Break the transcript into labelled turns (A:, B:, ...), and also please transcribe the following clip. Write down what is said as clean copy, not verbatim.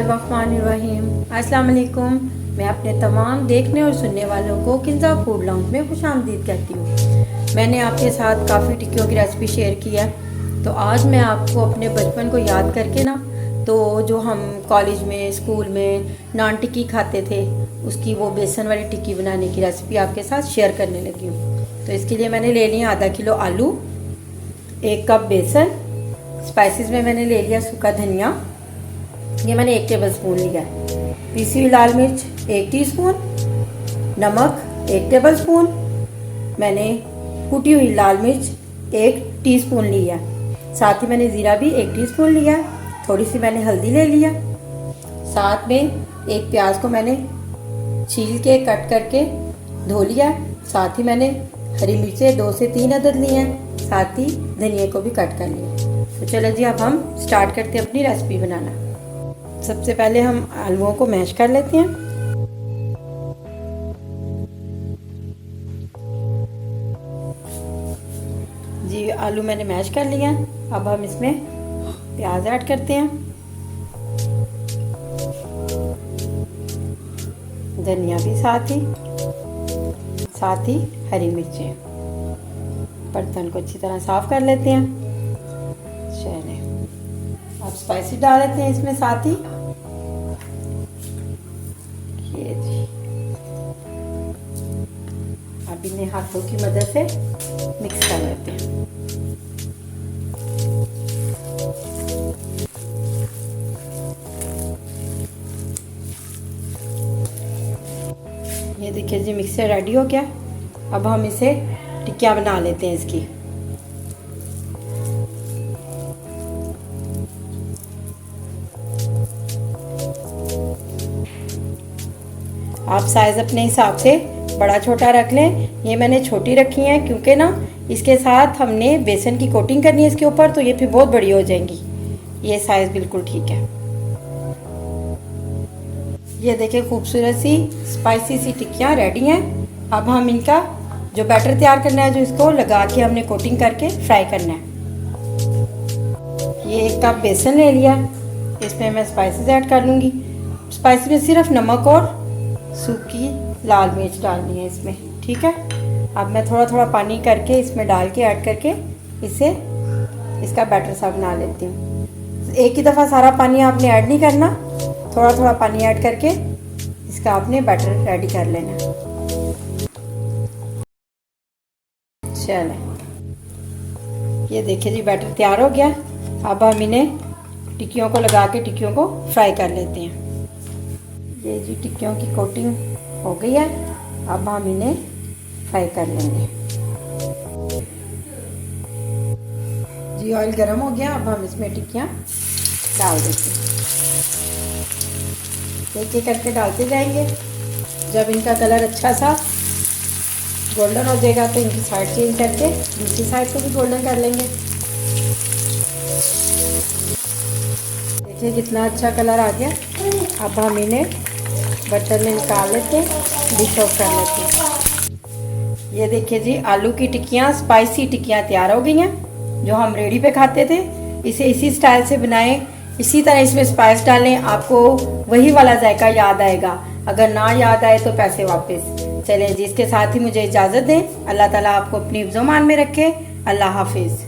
A: बिस्मिल्लाहिर्रहमानिर्रहीम। अस्सलाम वालेकुम। मैं अपने तमाम देखने और सुनने वालों को किंजा फूड लाउंज में खुशामदीद कहती हूँ। मैंने आपके साथ काफ़ी टिक्कियों की रेसिपी शेयर की है, तो आज मैं आपको अपने बचपन को याद करके ना, तो जो हम कॉलेज में स्कूल में नान टिक्की खाते थे, उसकी वो बेसन वाली टिक्की बनाने की रेसिपी आपके साथ शेयर करने लगी हूँ। तो इसके लिए मैंने ले लिया आधा किलो आलू, 1 कप बेसन, स्पाइसेस में मैंने ले लिया सूखा धनिया, ये मैंने 1 टेबल स्पून लिया है, पीसी हुई लाल मिर्च 1 टीस्पून, नमक 1 टेबल स्पून, मैंने कुटी हुई लाल मिर्च 1 टीस्पून लिया, साथ ही मैंने ज़ीरा भी 1 टीस्पून लिया, थोड़ी सी मैंने हल्दी ले लिया, साथ में एक प्याज को मैंने छील के कट करके धो लिया, साथ ही मैंने हरी मिर्चें 2 से 3 अदद लिए हैं, साथ ही धनिया को भी कट कर लिया। तो चलो जी, अब हम स्टार्ट करते हैं अपनी रेसिपी बनाना। सबसे पहले हम आलूओं को मैश कर लेते हैं। जी आलू मैंने मैश कर लिया। अब हम इसमें प्याज ऐड करते हैं, धनिया भी साथ ही हरी मिर्चें। बर्तन को अच्छी तरह साफ कर लेते हैं। चलिए अब स्पाइसी डाल लेते हैं इसमें साथ ही। ये जी, अब इन्हें हाथों की मदद से मिक्स कर लेते हैं। ये देखिए जी, मिक्सर रेडी हो गया। अब हम इसे टिक्कियाँ बना लेते हैं इसकी। आप साइज़ अपने हिसाब से बड़ा छोटा रख लें। ये मैंने छोटी रखी है क्योंकि ना इसके साथ हमने बेसन की कोटिंग करनी है इसके ऊपर, तो ये फिर बहुत बड़ी हो जाएंगी। ये साइज़ बिल्कुल ठीक है। ये देखिए खूबसूरत सी स्पाइसी सी टिक्कियाँ रेडी हैं। अब हम इनका जो बैटर तैयार करना है, जो इसको लगा के हमने कोटिंग करके फ्राई करना है। ये 1 कप बेसन ले लिया, इसमें मैं स्पाइसेस ऐड कर लूँगी। स्पाइस में सिर्फ नमक और सूखी लाल मिर्च डालनी है इसमें, ठीक है। अब मैं थोड़ा थोड़ा पानी करके इसमें डाल के ऐड करके इसका बैटर सा बना लेती हूँ। एक ही दफ़ा सारा पानी आपने ऐड नहीं करना, थोड़ा थोड़ा पानी ऐड करके इसका आपने बैटर रेडी कर लेना। चलें, ये देखिए जी, बैटर तैयार हो गया। अब हम इन्हें टिक्कियों को लगा के टिक्कियों को फ्राई कर लेते हैं। ये जी टिक्कियों की कोटिंग हो गई है। अब हम इन्हें फ्राई कर लेंगे। जी ऑयल गर्म हो गया। अब हम इसमें टिक्कियाँ डाल देते हैं, एक एक करके डालते जाएंगे। जब इनका कलर अच्छा सा गोल्डन हो जाएगा तो इनकी साइड चेंज करके दूसरी साइड को भी गोल्डन कर लेंगे। देखिए कितना अच्छा कलर आ गया। अब हम इन्हें बर्तन में निकाल लेते हैं, डिश ऑफ कर लेते हैं। ये देखिए जी, आलू की टिक्कियाँ, स्पाइसी टिक्कियाँ तैयार हो गई हैं। जो हम रेडी पे खाते थे, इसे इसी स्टाइल से बनाएं, इसी तरह इसमें स्पाइस डालें, आपको वही वाला जायका याद आएगा। अगर ना याद आए तो पैसे वापस। चलें जी, इसके साथ ही मुझे इजाज़त दें। अल्लाह ताला आपको अपनी ज़ुबान में रखे। अल्लाह हाफिज़।